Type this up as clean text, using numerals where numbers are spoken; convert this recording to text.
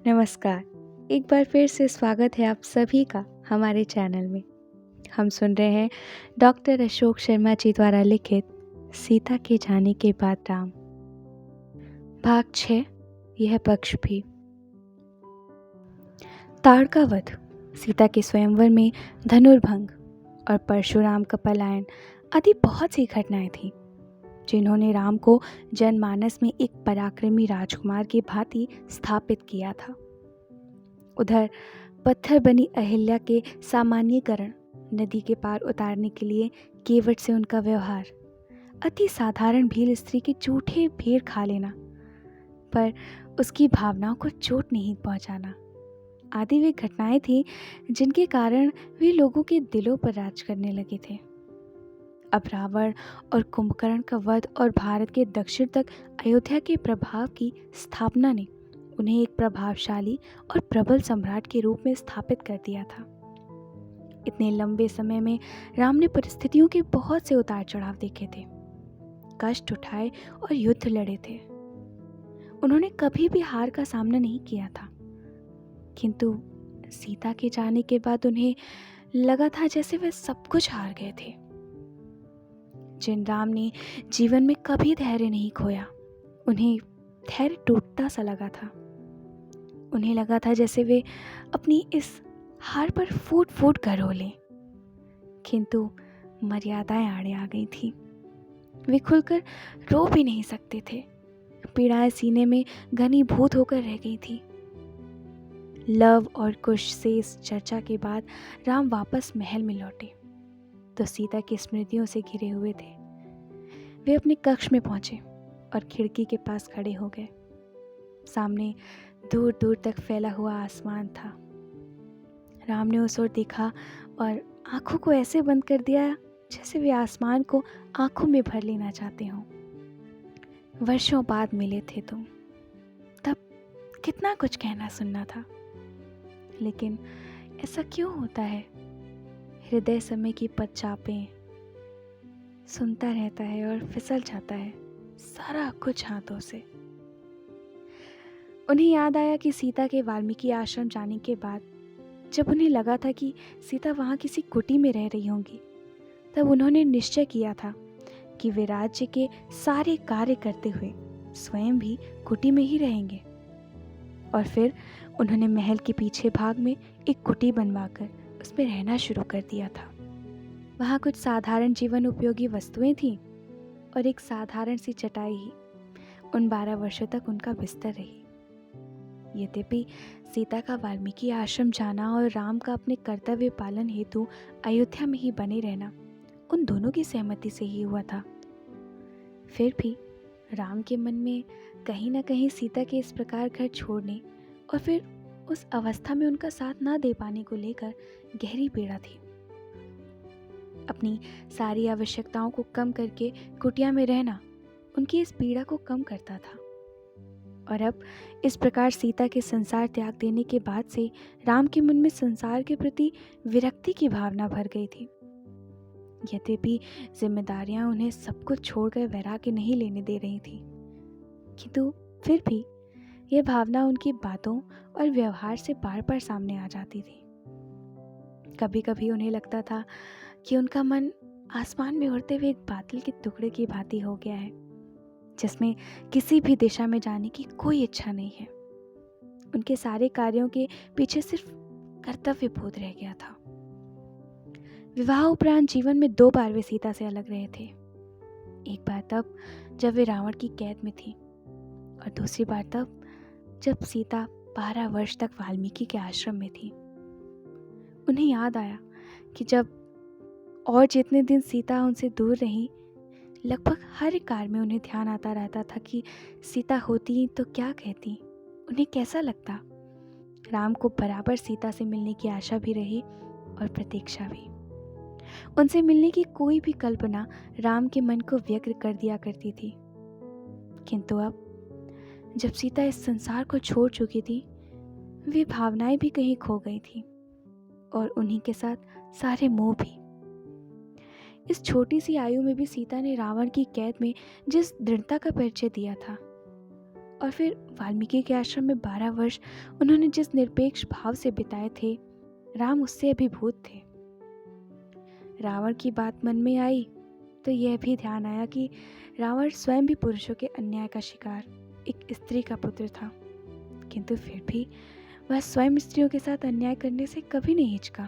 नमस्कार। एक बार फिर से स्वागत है आप सभी का हमारे चैनल में। हम सुन रहे हैं डॉक्टर अशोक शर्मा जी द्वारा लिखित सीता के जाने के बाद राम, भाग 6, यह पक्ष भी। ताड़का वध, सीता के स्वयंवर में धनुर्भंग और परशुराम का पलायन आदि बहुत सी घटनाएं थीं जिन्होंने राम को जनमानस में एक पराक्रमी राजकुमार की भांति स्थापित किया था। उधर पत्थर बनी अहिल्या के सामान्यीकरण, नदी के पार उतारने के लिए केवट से उनका व्यवहार, अति साधारण भील स्त्री के झूठे भेड़ खा लेना पर उसकी भावनाओं को चोट नहीं पहुंचाना आदि वे घटनाएं थीं जिनके कारण वे लोगों के दिलों पर राज करने लगे थे। अब रावण और कुंभकर्ण का वध और भारत के दक्षिण तक अयोध्या के प्रभाव की स्थापना ने उन्हें एक प्रभावशाली और प्रबल सम्राट के रूप में स्थापित कर दिया था। इतने लंबे समय में राम ने परिस्थितियों के बहुत से उतार चढ़ाव देखे थे, कष्ट उठाए और युद्ध लड़े थे। उन्होंने कभी भी हार का सामना नहीं किया था, किंतु सीता के जाने के बाद उन्हें लगा था जैसे वे सब कुछ हार गए थे। जिन राम ने जीवन में कभी धैर्य नहीं खोया, उन्हें धैर्य टूटता सा लगा था। उन्हें लगा था जैसे वे अपनी इस हार पर फूट फूट कर रो लें, किंतु मर्यादाएं आड़े आ गई थी। वे खुलकर रो भी नहीं सकते थे। पीड़ाएं सीने में घनीभूत होकर रह गई थी। लव और कुश से इस चर्चा के बाद राम वापस महल में लौटे तो सीता की स्मृतियों से घिरे हुए थे। वे अपने कक्ष में पहुंचे और खिड़की के पास खड़े हो गए। सामने दूर दूर तक फैला हुआ आसमान था। राम ने उस ओर देखा और आंखों को ऐसे बंद कर दिया जैसे वे आसमान को आंखों में भर लेना चाहते हों। वर्षों बाद मिले थे तुम, तब कितना कुछ कहना सुनना था, लेकिन ऐसा क्यों होता है? हृदय समय की पदचापें सुनता रहता है और फिसल जाता है सारा कुछ हाथों से। उन्हें याद आया कि सीता के वाल्मीकि आश्रम जाने के बाद जब उन्हें लगा था कि सीता वहाँ किसी कुटी में रह रही होंगी, तब उन्होंने निश्चय किया था कि वे राज्य के सारे कार्य करते हुए स्वयं भी कुटी में ही रहेंगे। और फिर उन्होंने महल के पीछे भाग में एक कुटी बनवाकर उसमें रहना शुरू कर दिया था। वहाँ कुछ साधारण जीवन उपयोगी वस्तुएं थीं और एक साधारण सी चटाई ही उन 12 वर्षों तक उनका बिस्तर रही। यद्यपि सीता का वाल्मीकि आश्रम जाना और राम का अपने कर्तव्य पालन हेतु अयोध्या में ही बने रहना उन दोनों की सहमति से ही हुआ था, फिर भी राम के मन में कहीं न कहीं सीता के इस प्रकार घर छोड़ने और फिर उस अवस्था में उनका साथ ना दे पाने को लेकर गहरी पीड़ा थी। अपनी सारी आवश्यकताओं को कम करके कुटिया में रहना उनकी इस पीड़ा को कम करता था। और अब इस प्रकार सीता के संसार त्याग देने के बाद से राम के मन में संसार के प्रति विरक्ति की भावना भर गई थी। यद्यपि जिम्मेदारियां उन्हें सब कुछ छोड़कर वैराग्य नहीं लेने दे रही थी, किंतु फिर भी यह भावना उनकी बातों और व्यवहार से बार बार सामने आ जाती थी। कभी कभी उन्हें लगता था कि उनका मन आसमान में उड़ते हुए एक बादल के टुकड़े की भांति हो गया है, जिसमें किसी भी दिशा में जाने की कोई इच्छा नहीं है। उनके सारे कार्यों के पीछे सिर्फ कर्तव्य बोध रह गया था। विवाह उपरांत जीवन में 2 बार वे सीता से अलग रहे थे। एक बार तब जब वे रावण की कैद में थी और दूसरी बार तब जब सीता 12 वर्ष तक वाल्मीकि के आश्रम में थी। उन्हें याद आया कि जब और जितने दिन सीता उनसे दूर रही, लगभग हर कार्य में उन्हें ध्यान आता रहता था कि सीता होती तो क्या कहती, उन्हें कैसा लगता। राम को बराबर सीता से मिलने की आशा भी रही और प्रतीक्षा भी। उनसे मिलने की कोई भी कल्पना राम के मन को व्यग्र कर दिया करती थी, किंतु अब जब सीता इस संसार को छोड़ चुकी थी, वे भावनाएं भी कहीं खो गई थी और उन्हीं के साथ सारे मोह भी। इस छोटी सी आयु में भी सीता ने रावण की कैद में जिस दृढ़ता का परिचय दिया था, और फिर वाल्मीकि के आश्रम में 12 वर्ष उन्होंने जिस निरपेक्ष भाव से बिताए थे, राम उससे अभिभूत थे। रावण की बात मन में आई तो यह भी ध्यान आया कि रावण स्वयं भी पुरुषों के अन्याय का शिकार एक स्त्री का पुत्र था, किंतु फिर भी वह स्वयं स्त्रियों के साथ अन्याय करने से कभी नहीं हिचका।